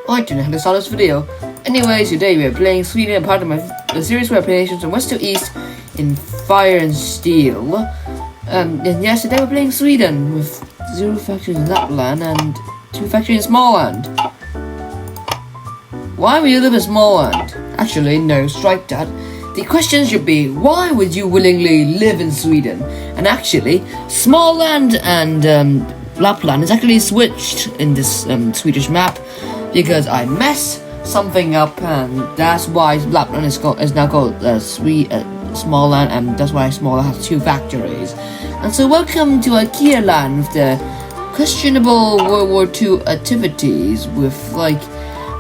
I don't know how to start this video. Anyways, today we are playing Sweden, part of the series where I play nations from west to east in Fire and Steel. And yes, today we're playing Sweden with 0 factories in Lapland and 2 factories in Småland. Why would you live in Småland? Actually, no, strike that. The question should be, why would you willingly live in Sweden? And actually, Småland and Lapland is actually switched in this Swedish map because I messed something up, and that's why Lapland is now called Småland, and that's why Småland has 2 factories. And so welcome to IKEA land with the questionable World War II activities with like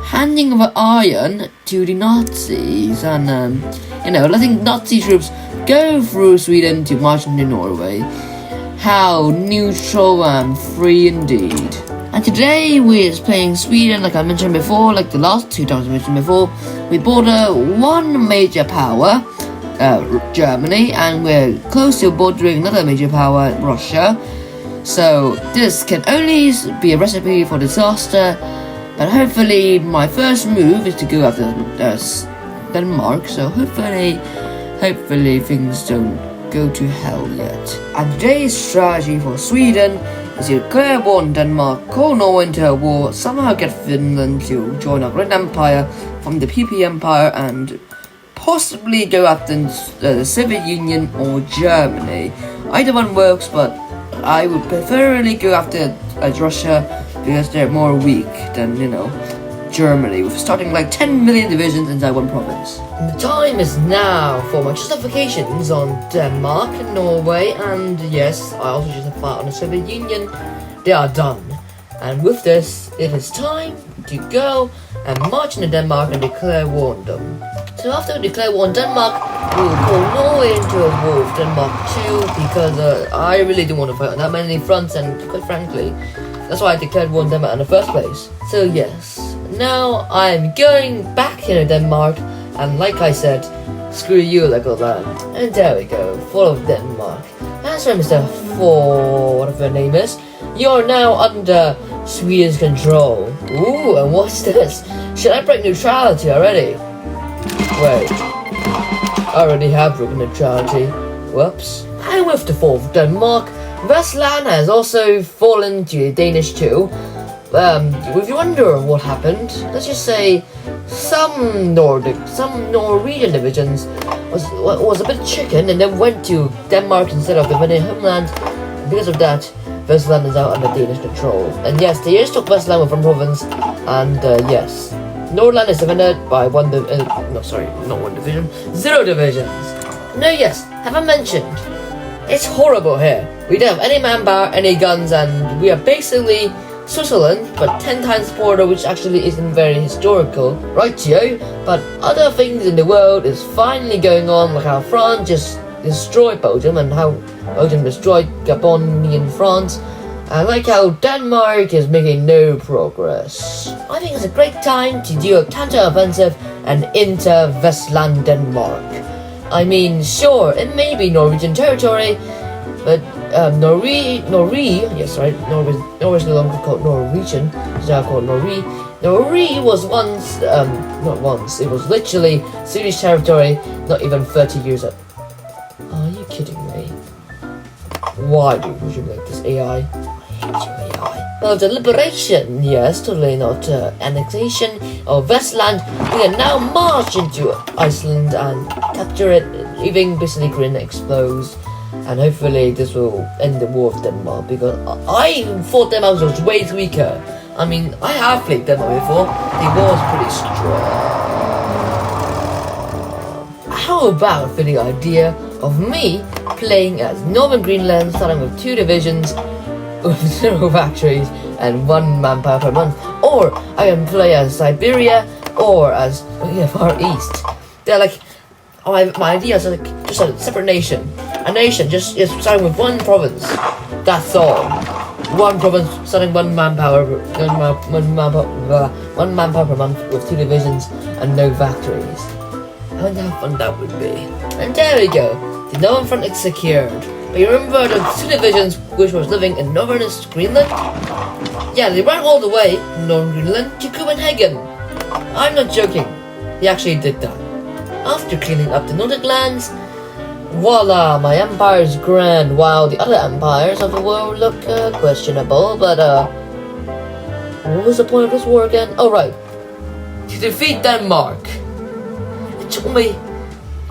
handing of iron to the Nazis and letting Nazi troops go through Sweden to march into Norway. How neutral and free indeed. And today we're playing Sweden, like I mentioned before, like the last 2 times I mentioned before. We border one major power, Germany, and we're close to bordering another major power, Russia. So this can only be a recipe for disaster, but hopefully my first move is to go after Denmark, so hopefully things don't go to hell yet. And today's strategy for Sweden is to declare war on Denmark, call Norway into a war, somehow get Finland to join our Great Empire from the PP Empire, and possibly go after the Soviet Union or Germany. Either one works, but I would preferably go after Russia because they're more weak than, Germany, with starting like 10 million divisions inside one province. The time is now for my justifications on Denmark and Norway, and yes, I also justify on the Soviet Union. They are done. And with this, it is time to go and march into Denmark and declare war on them. So after we declare war on Denmark, we will call Norway into a war with Denmark too, because I really don't want to fight on that many fronts, and quite frankly, that's why I declared war on Denmark in the first place. So yes, now I'm going back into Denmark, and like I said, screw you, Lego land. And there we go, full of Denmark. As for Mr. 4, whatever your name is, you're now under Sweden's control. Ooh, and what's this? Should I break neutrality already? Wait, I already have broken neutrality. Whoops. And with the fall of Denmark, Vestland has also fallen to the Danish too. If you wonder what happened, let's just say some Norwegian divisions was a bit chicken and then went to Denmark instead of defending homeland. Because of that, Vestland is now under Danish control. And yes, they just took Vestland with one province, and yes, Nordland is defended by not one division, 0 divisions. No, yes, have I mentioned? It's horrible here. We don't have any manpower, any guns, and we are basically Switzerland, but 10 times poorer, which actually isn't very historical, right, Gio? But other things in the world is finally going on, like how France just destroyed Belgium, and how Belgium destroyed Gabon in France, and like how Denmark is making no progress. I think it's a great time to do a counter-offensive and enter Vestland, Denmark. I mean, sure, it may be Norwegian territory, but Norway is no longer called Norwegian, it's now called Norway. Norway was once, it was literally Swedish territory not even 30 years ago. Are you kidding me? Why would you make this AI? I hate you, AI. Well, the liberation, yes, totally not annexation of Vestland. We can now march into Iceland and capture it, leaving basically Green exposed. And hopefully this will end the war of Denmark, because I thought Denmark was way weaker. I mean, I have played Denmark before. The war was pretty strong. How about the idea of me playing as Northern Greenland, starting with 2 divisions, with 0 factories, and 1 manpower per month? Or I can play as Siberia, or as Far East. They're like, my idea is like just a separate nation. A nation just is starting with 1 province. That's all. 1 province starting 1 manpower per month with 2 divisions and no factories. I wonder how fun that would be. And there we go. The Northern Front is secured. But you remember the 2 divisions which was living in northern Greenland? Yeah, they ran all the way from northern Greenland to Copenhagen. I'm not joking, they actually did that. After cleaning up the Nordic lands, voila, my empire is grand, while the other empires of the world look questionable, but what was the point of this war again? Oh right, to defeat Denmark. It took me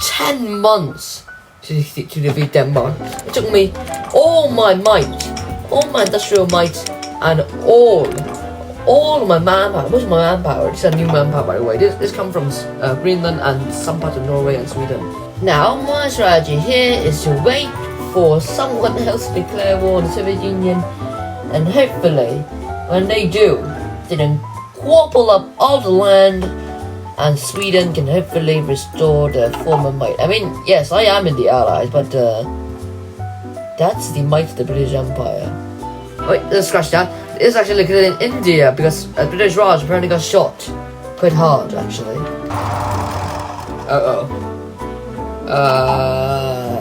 10 months to defeat Denmark. It took me all my might, all my industrial might, and all of my manpower. Most of my manpower, this is a new manpower by the way. This comes from Greenland and some parts of Norway and Sweden. Now, my strategy here is to wait for someone else to declare war on the Soviet Union, and hopefully, when they do, they then gobble up all the land, and Sweden can hopefully restore their former might. I mean, yes, I am in the Allies, but that's the might of the British Empire. Wait, let's scratch that. It's actually located in India because British Raj apparently got shot quite hard, actually.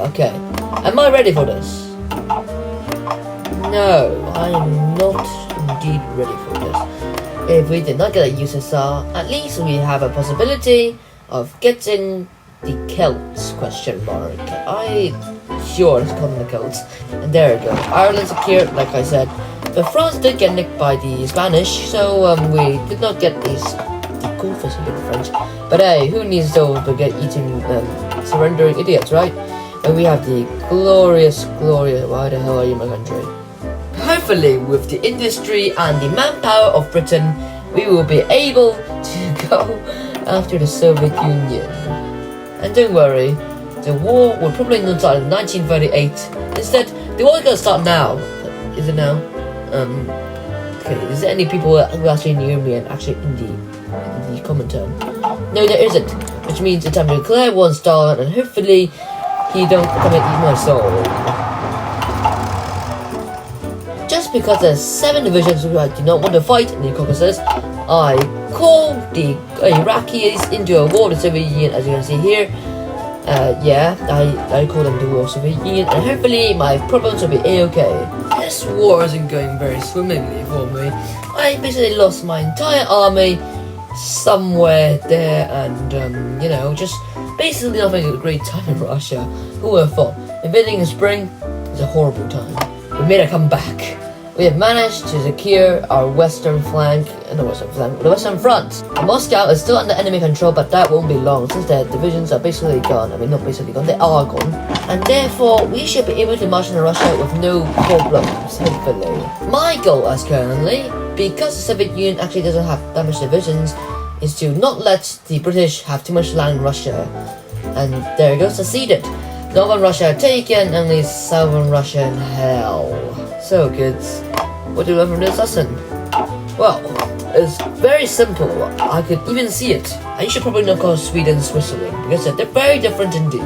Okay. Am I ready for this? No, I am not indeed ready for this. If we did not get a USSR, at least we have a possibility of getting the Celts, question mark. Sure, let's call them the Celts. And there we go. Ireland secured, like I said. But France did get nicked by the Spanish, so we did not get the goldfish in the French. But hey, who needs those eating surrendering idiots, right? And we have the glorious, why the hell are you in my country? Hopefully, with the industry and the manpower of Britain, we will be able to go after the Soviet Union. And don't worry, the war will probably not start in 1938. Instead, the war is going to start now. Is it now? Okay, is there any people who are actually near me and actually in the common term? No, there isn't. Which means it's time to declare war on Stalin, and hopefully he don't come and eat my soul. Just because there's 7 divisions who do not want to fight in the Caucasus, I call the Iraqis into a war with the Soviet Union, as you can see here. I call them the war with the Soviet Union, and hopefully my problems will be a-okay. This war isn't going very swimmingly for me. I basically lost my entire army somewhere there, and just basically not having a great time in Russia. Who would have thought? Invading in spring is a horrible time. We made a comeback. We have managed to secure our western flank, the western front. Moscow is still under enemy control, but that won't be long since their divisions are basically gone. I mean, not basically gone, they are gone. And therefore, we should be able to march into Russia with no problems, hopefully. My goal as currently, because the Soviet Union actually doesn't have that much divisions, is to not let the British have too much land in Russia. And there you go, succeeded. Northern Russia taken, only Southern Russia in hell. So kids, what do you learn from this lesson? Well, it's very simple. I could even see it. And you should probably not call Sweden Switzerland, because they're very different indeed.